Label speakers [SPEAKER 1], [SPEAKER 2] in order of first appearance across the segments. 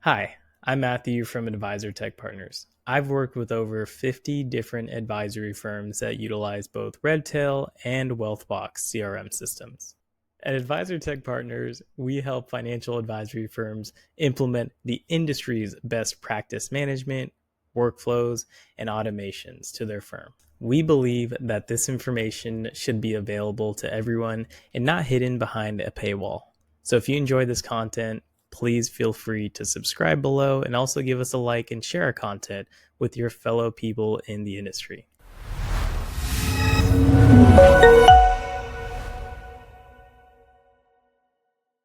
[SPEAKER 1] Hi, I'm Matthew from Advisor Tech Partners. I've worked with over 50 different advisory firms that utilize both Redtail and Wealthbox CRM systems. At Advisor Tech Partners, we help financial advisory firms implement the industry's best practice management, workflows, and automations to their firm. We believe that this information should be available to everyone and not hidden behind a paywall. So if you enjoy this content, please feel free to subscribe below and also give us a like and share our content with your fellow people in the industry.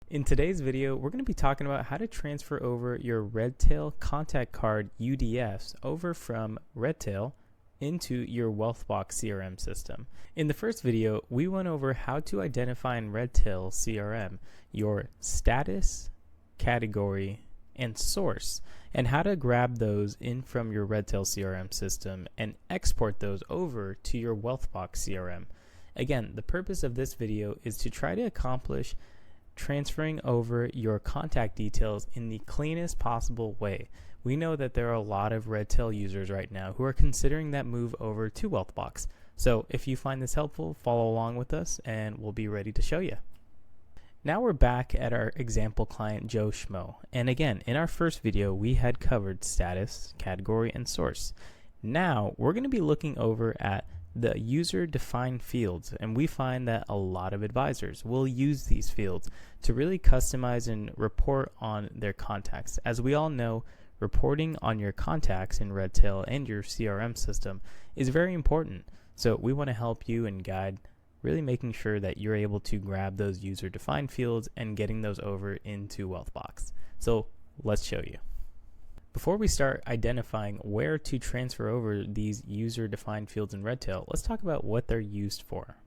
[SPEAKER 1] In today's video, we're going to be talking about how to transfer over your Redtail contact card UDFs over from Redtail into your Wealthbox CRM system. In the first video, we went over how to identify in Redtail CRM your status, category, and source, and how to grab those in from your Redtail CRM system and export those over to your Wealthbox CRM. Again, the purpose of this video is to try to accomplish transferring over your contact details in the cleanest possible way. We know that there are a lot of Redtail users right now who are considering that move over to Wealthbox. So if you find this helpful, follow along with us and we'll be ready to show you. Now we're back at our example client Joe Schmo, and again, in our first video we had covered status, category, and source. Now we're going to be looking over at the user-defined fields, and we find that a lot of advisors will use these fields to really customize and report on their contacts. As we all know, reporting on your contacts in Redtail and your CRM system is very important, so we want to help you and guide really making sure that you're able to grab those user-defined fields and getting those over into Wealthbox. So let's show you. Before we start identifying where to transfer over these user-defined fields in Redtail, let's talk about what they're used for.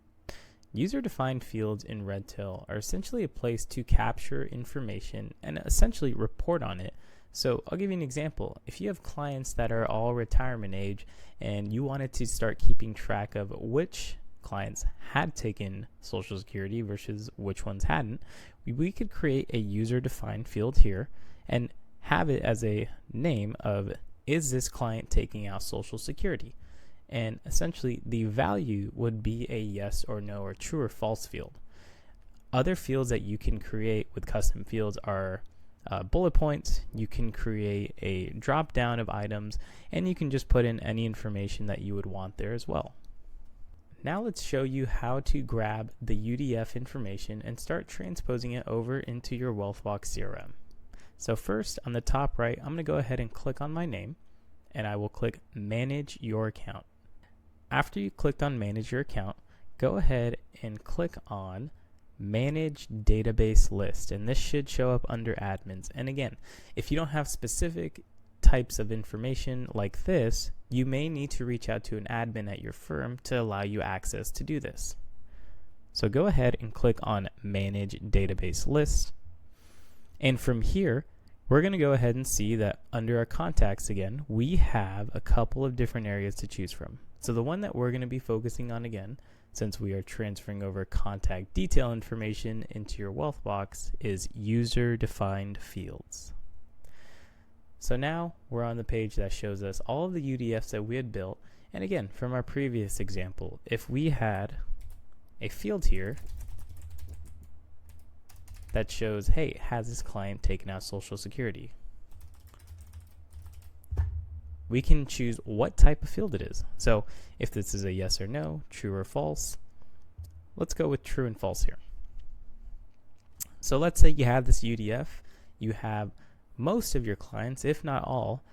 [SPEAKER 1] User-defined fields in Redtail are essentially a place to capture information and essentially report on it. So I'll give you an example. If you have clients that are all retirement age and you wanted to start keeping track of which clients had taken Social Security versus which ones hadn't, we could create a user-defined field here and have it as a name of, is this client taking out Social Security? And essentially the value would be a yes or no or true or false field. Other fields that you can create with custom fields are bullet points. You can create a drop down of items, and you can just put in any information that you would want there as well. Now let's show you how to grab the UDF information and start transposing it over into your Wealthbox CRM. So first, on the top right, I'm going to go ahead and click on my name, and I will click Manage Your Account. After you clicked on Manage Your Account, go ahead and click on Manage Database List, and this should show up under Admins. And again, if you don't have specific types of information like this, you may need to reach out to an admin at your firm to allow you access to do this. So go ahead and click on Manage Database List. And from here, we're going to go ahead and see that under our contacts again, we have a couple of different areas to choose from. So the one that we're going to be focusing on again, since we are transferring over contact detail information into your Wealthbox, is user-defined fields. So now we're on the page that shows us all of the UDFs that we had built. And again, from our previous example, if we had a field here that shows, hey, has this client taken out Social Security? We can choose what type of field it is. So if this is a yes or no, true or false, let's go with true and false here. So let's say you have this UDF, you have most of your clients, if not all,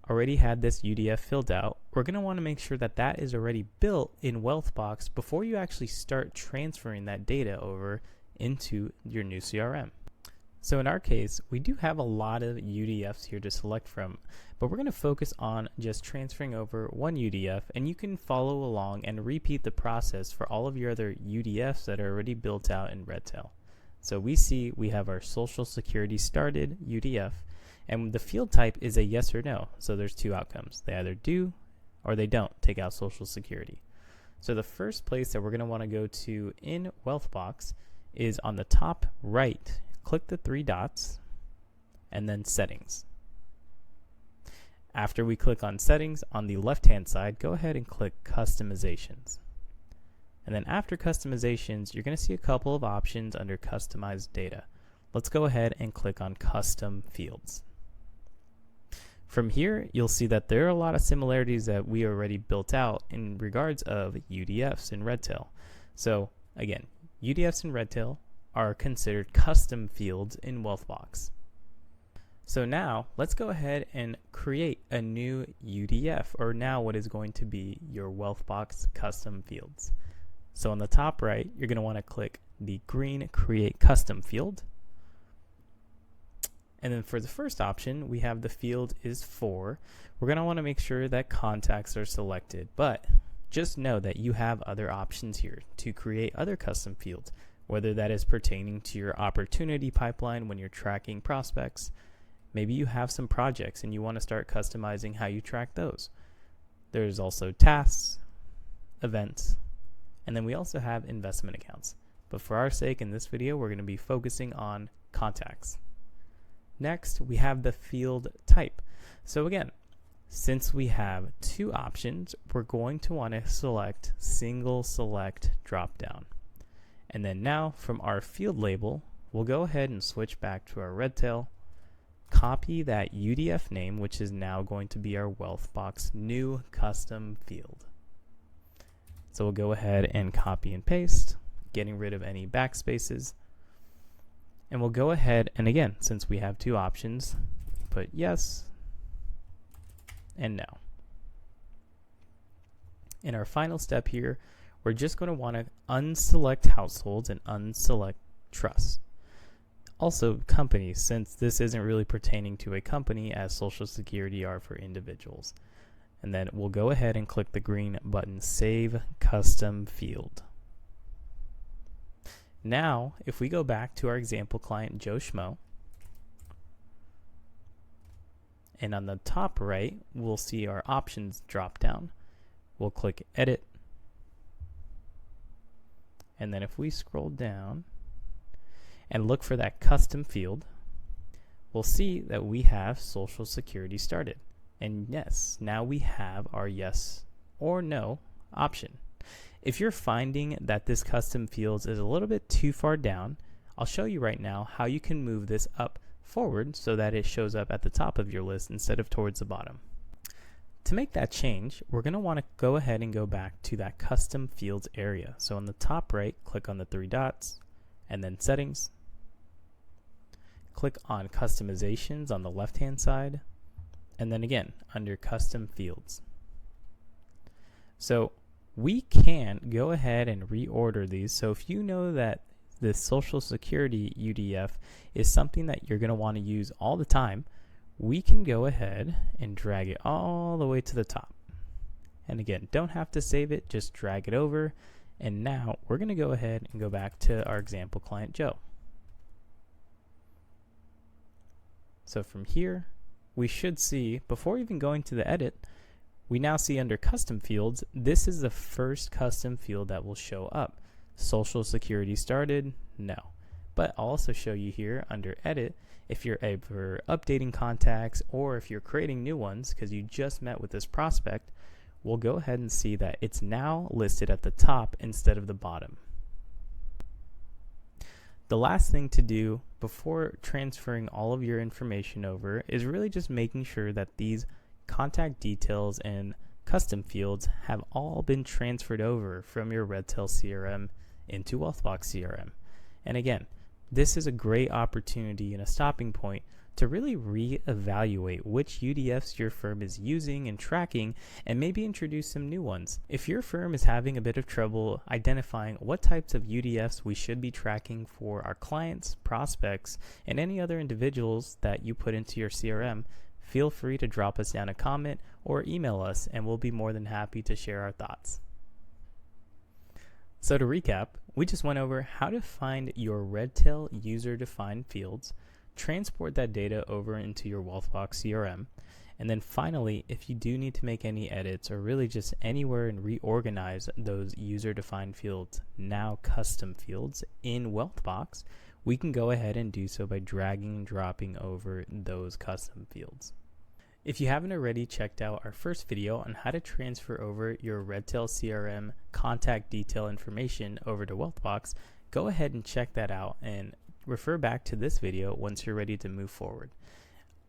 [SPEAKER 1] already had this UDF filled out. We're going to want to make sure that that is already built in Wealthbox before you actually start transferring that data over into your new CRM. So in our case, we do have a lot of UDFs here to select from, but we're going to focus on just transferring over one UDF, and you can follow along and repeat the process for all of your other UDFs that are already built out in Redtail. So we have our Social Security started UDF, and the field type is a yes or no. So there's two outcomes. They either do or they don't take out Social Security. So the first place that we're going to want to go to in Wealthbox is on the top right. Click the three dots and then Settings. After we click on settings, on the left-hand side, go ahead and click customizations. And then after customizations, you're going to see a couple of options under customized data. Let's go ahead and click on custom fields. From here, you'll see that there are a lot of similarities that we already built out in regards of UDFs in Redtail. So again, UDFs in Redtail are considered custom fields in Wealthbox. So now let's go ahead and create a new UDF, or now what is going to be your Wealthbox custom fields. So on the top right, you're going to want to click the green Create Custom field. And then for the first option, we have the field is for. We're going to want to make sure that contacts are selected, but just know that you have other options here to create other custom fields, whether that is pertaining to your opportunity pipeline when you're tracking prospects. Maybe you have some projects and you want to start customizing how you track those. There's also tasks, events, and then we also have investment accounts. But for our sake in this video, we're going to be focusing on contacts. Next, we have the field type. So again, since we have two options, we're going to want to select single select dropdown. And then now from our field label, we'll go ahead and switch back to our Redtail, copy that UDF name, which is now going to be our Wealthbox new custom field. So we'll go ahead and copy and paste, getting rid of any backspaces. And we'll go ahead and again, since we have two options, put yes and no. In our final step here, we're just going to want to unselect households and unselect trusts. Also companies, since this isn't really pertaining to a company as Social Security are for individuals. And then we'll go ahead and click the green button, Save Custom Field. Now, if we go back to our example client, Joe Schmo, and on the top right, we'll see our options drop down. We'll click Edit. And then if we scroll down and look for that custom field, we'll see that we have Social Security started. And yes, now we have our yes or no option. If you're finding that this custom fields is a little bit too far down, I'll show you right now how you can move this up forward so that it shows up at the top of your list instead of towards the bottom. To make that change, we're going to want to go ahead and go back to that custom fields area. So on the top right, click on the three dots and then settings. Click on customizations on the left hand side, and then again under custom fields. So we can go ahead and reorder these. So if you know that the Social Security UDF is something that you're going to want to use all the time, we can go ahead and drag it all the way to the top. And again, don't have to save it, just drag it over. And now we're going to go ahead and go back to our example client, Joe. So from here, we should see, before even going to the edit, we now see under custom fields, this is the first custom field that will show up. Social Security started? No. But I'll also show you here under edit, if you're ever updating contacts or if you're creating new ones because you just met with this prospect, we'll go ahead and see that it's now listed at the top instead of the bottom. The last thing to do before transferring all of your information over is really just making sure that these contact details and custom fields have all been transferred over from your Redtail CRM into Wealthbox CRM. And again, this is a great opportunity and a stopping point to really reevaluate which UDFs your firm is using and tracking, and maybe introduce some new ones. If your firm is having a bit of trouble identifying what types of UDFs we should be tracking for our clients, prospects, and any other individuals that you put into your CRM, feel free to drop us down a comment or email us, and we'll be more than happy to share our thoughts. So to recap, we just went over how to find your Redtail user-defined fields, transport that data over into your Wealthbox CRM, and then finally, if you do need to make any edits or really just anywhere and reorganize those user-defined fields, now custom fields in Wealthbox, we can go ahead and do so by dragging and dropping over those custom fields. If you haven't already checked out our first video on how to transfer over your Redtail CRM contact detail information over to Wealthbox, go ahead and check that out and refer back to this video once you're ready to move forward.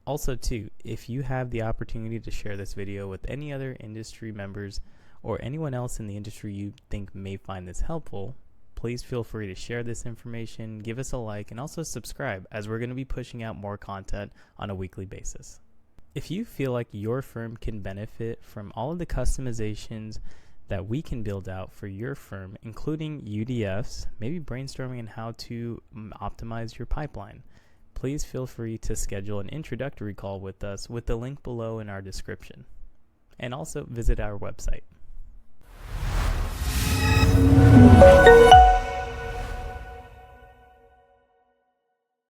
[SPEAKER 1] Also too, if you have the opportunity to share this video with any other industry members or anyone else in the industry you think may find this helpful, please feel free to share this information, give us a like, and also subscribe, as we're going to be pushing out more content on a weekly basis. If you feel like your firm can benefit from all of the customizations that we can build out for your firm, including UDFs, maybe brainstorming on how to optimize your pipeline, please feel free to schedule an introductory call with us with the link below in our description. And also visit our website.